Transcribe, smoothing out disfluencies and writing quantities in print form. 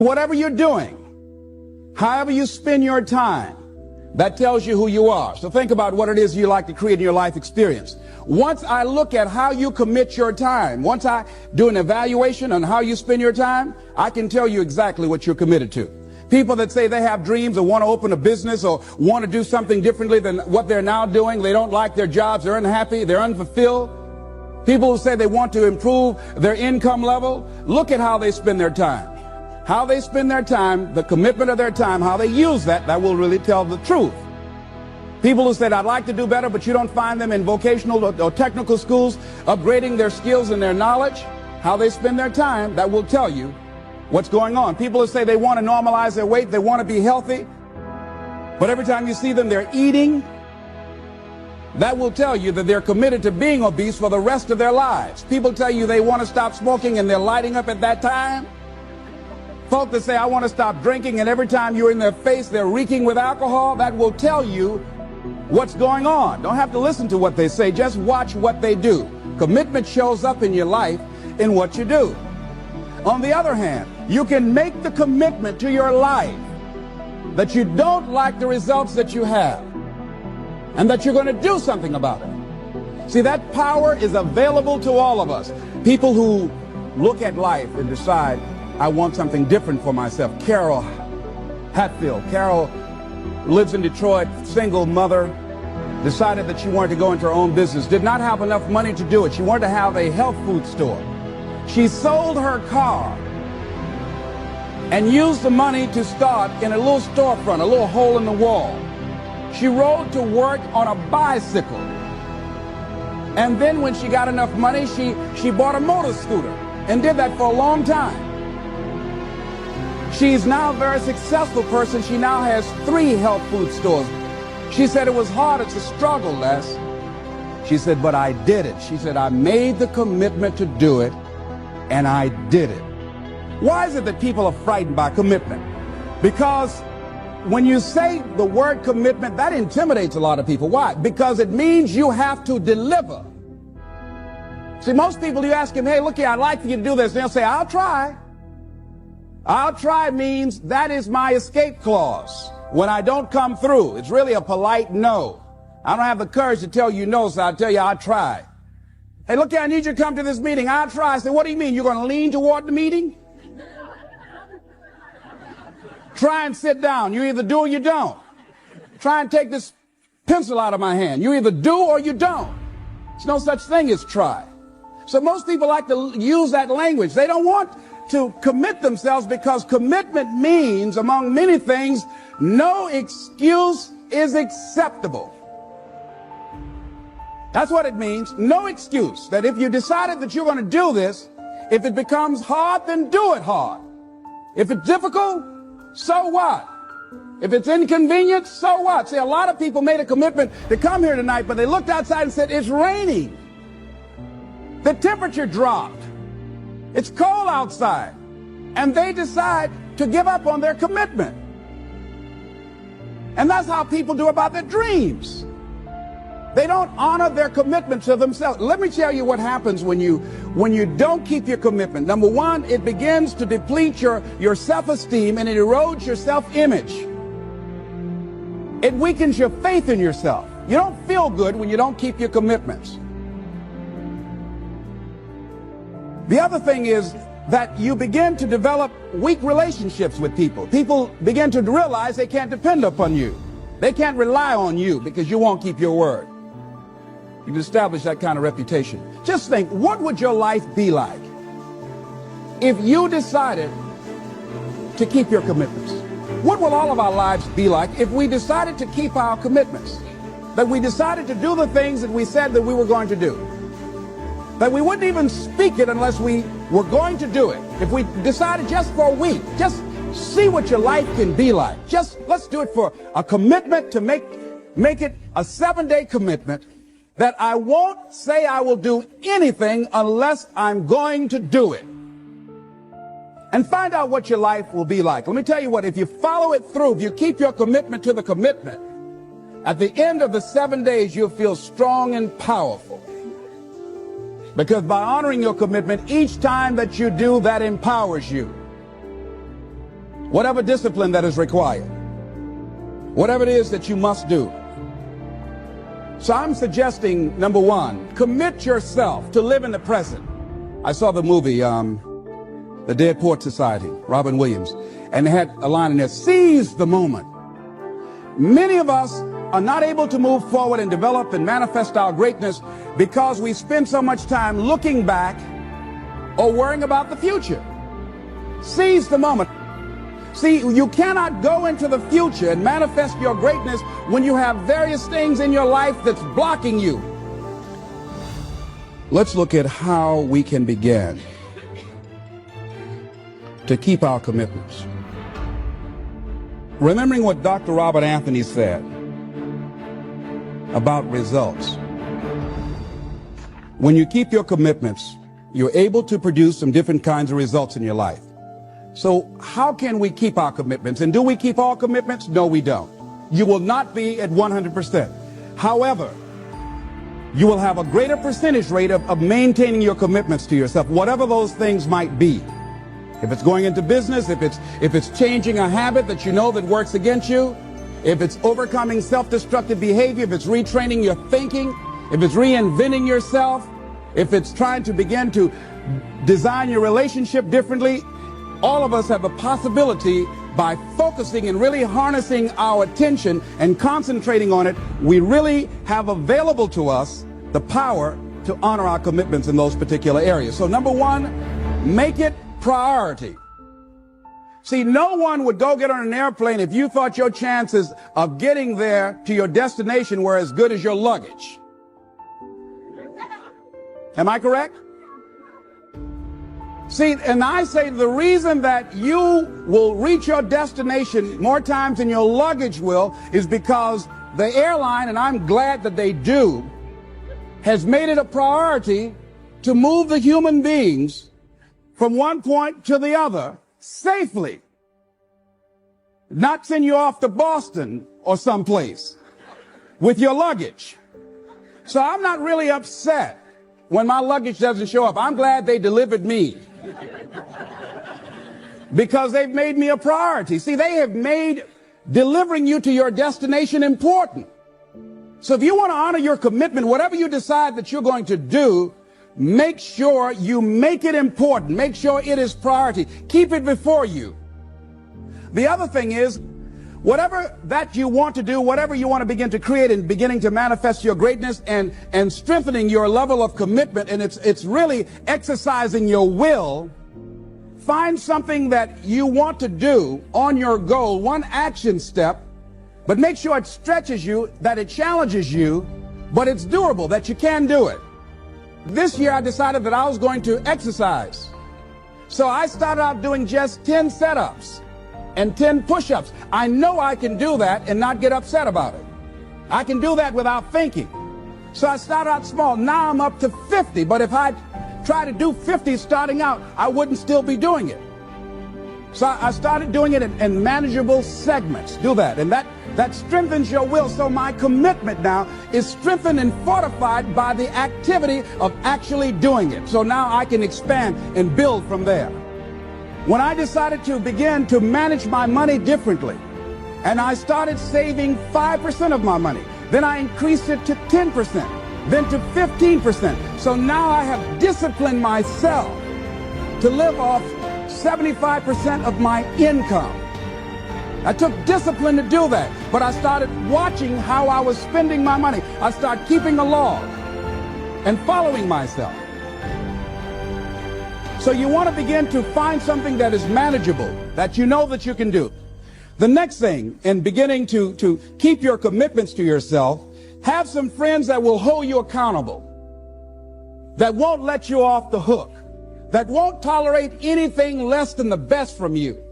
Whatever you're doing, however you spend your time, that tells you who you are. So think about what it is you like to create in your life experience. Once I look at how you commit your time, once I do an evaluation on how you spend your time, I can tell you exactly what you're committed to. People that say they have dreams or want to open a business or want to do something differently than what they're now doing, they don't like their jobs, they're unhappy, they're unfulfilled. People who say they want to improve their income level, look at how they spend their time. How they spend their time, the commitment of their time, how they use that will really tell the truth. People who said, I'd like to do better, but you don't find them in vocational or technical schools upgrading their skills and their knowledge, how they spend their time, that will tell you what's going on. People who say they want to normalize their weight, they want to be healthy, but every time you see them, they're eating, that will tell you that they're committed to being obese for the rest of their lives. People tell you they want to stop smoking and they're lighting up at that time. Folk that say, I want to stop drinking, and every time you're in their face, they're reeking with alcohol, that will tell you what's going on. Don't have to listen to what they say, just watch what they do. Commitment shows up in your life in what you do. On the other hand, you can make the commitment to your life that you don't like the results that you have and that you're going to do something about it. See, that power is available to all of us. People who look at life and decide, I want something different for myself. Carol Hatfield. Carol lives in Detroit, single mother, decided that she wanted to go into her own business, did not have enough money to do it. She wanted to have a health food store. She sold her car and used the money to start in a little storefront, a little hole in the wall. She rode to work on a bicycle. And then when she got enough money, she bought a motor scooter and did that for a long time. She's now a very successful person. She now has 3 health food stores. She said it was hard, it's a struggle, Les. She said, but I did it. She said, I made the commitment to do it, and I did it. Why is it that people are frightened by commitment? Because when you say the word commitment, that intimidates a lot of people. Why? Because it means you have to deliver. See, most people, you ask them, hey, look here, I'd like for you to do this. And they'll say, I'll try. I'll try means that is my escape clause. When I don't come through, it's really a polite no. I don't have the courage to tell you no, so I'll tell you I'll try. Hey, look here, I need you to come to this meeting. I'll try. I say, what do you mean? You're going to lean toward the meeting? Try and sit down. You either do or you don't. Try and take this pencil out of my hand. You either do or you don't. There's no such thing as try. So most people like to use that language. They don't want to commit themselves because commitment means, among many things, no excuse is acceptable. That's what it means. No excuse. That if you decided that you're going to do this, if it becomes hard, then do it hard. If it's difficult, so what? If it's inconvenient, so what? See, a lot of people made a commitment to come here tonight, but they looked outside and said, it's raining. The temperature dropped. It's cold outside. And they decide to give up on their commitment. And that's how people do about their dreams. They don't honor their commitment to themselves. Let me tell you what happens when you don't keep your commitment. Number one, it begins to deplete your self-esteem and it erodes your self-image. It weakens your faith in yourself. You don't feel good when you don't keep your commitments. The other thing is that you begin to develop weak relationships with people. People begin to realize they can't depend upon you. They can't rely on you because you won't keep your word. You've established that kind of reputation. Just think, what would your life be like if you decided to keep your commitments? What will all of our lives be like if we decided to keep our commitments? That we decided to do the things that we said that we were going to do? That we wouldn't even speak it unless we were going to do it. If we decided just for a week, just see what your life can be like. Just let's do it for a commitment to make it a 7-day commitment that I won't say I will do anything unless I'm going to do it. And find out what your life will be like. Let me tell you what, if you follow it through, if you keep your commitment to the commitment, at the end of the 7 days, you'll feel strong and powerful. Because by honoring your commitment, each time that you do, that empowers you. whatever discipline that is required, whatever it is that you must do. So I'm suggesting, number one, commit yourself to live in the present. I saw the movie, The Dead Poets Society, Robin Williams, and they had a line in there, seize the moment. Many of us are not able to move forward and develop and manifest our greatness because we spend so much time looking back or worrying about the future. Seize the moment. See, you cannot go into the future and manifest your greatness when you have various things in your life that's blocking you. Let's look at how we can begin to keep our commitments. Remembering what Dr. Robert Anthony said about results. When you keep your commitments, you're able to produce some different kinds of results in your life. So how can we keep our commitments? And do we keep all commitments? No, we don't. You will not be at 100%. However, you will have a greater percentage rate of maintaining your commitments to yourself, whatever those things might be. If it's going into business, if it's changing a habit that you know that works against you, if it's overcoming self-destructive behavior, if it's retraining your thinking, if it's reinventing yourself, if it's trying to begin to design your relationship differently, all of us have a possibility by focusing and really harnessing our attention and concentrating on it. We really have available to us the power to honor our commitments in those particular areas. So number one, make it priority. See, no one would go get on an airplane if you thought your chances of getting there to your destination were as good as your luggage. Am I correct? See, and I say the reason that you will reach your destination more times than your luggage will is because the airline, and I'm glad that they do, has made it a priority to move the human beings from one point to the other safely. Not send you off to Boston or someplace with your luggage. So I'm not really upset when my luggage doesn't show up. I'm glad they delivered me because they've made me a priority. See, they have made delivering you to your destination important. So if you want to honor your commitment, whatever you decide that you're going to do, make sure you make it important. Make sure it is priority. Keep it before you. The other thing is, whatever that you want to do, whatever you want to begin to create and beginning to manifest your greatness and strengthening your level of commitment, and it's really exercising your will, find something that you want to do on your goal, one action step, but make sure it stretches you, that it challenges you, but it's doable, that you can do it. This year I decided that I was going to exercise. So I started out doing just 10 setups and 10 push-ups. I know I can do that and not get upset about it. I can do that without thinking. So I started out small. Now I'm up to 50. But if I try to do 50 starting out, I wouldn't still be doing it. So I started doing it in manageable segments. Do that. And that strengthens your will. So my commitment now is strengthened and fortified by the activity of actually doing it. So now I can expand and build from there. When I decided to begin to manage my money differently, and I started saving 5% of my money, then I increased it to 10%, then to 15%. So now I have disciplined myself to live off 75% of my income. I took discipline to do that, but I started watching how I was spending my money. I started keeping a log and following myself. So you want to begin to find something that is manageable, that you know that you can do. The next thing, in beginning to keep your commitments to yourself, have some friends that will hold you accountable, that won't let you off the hook, that won't tolerate anything less than the best from you.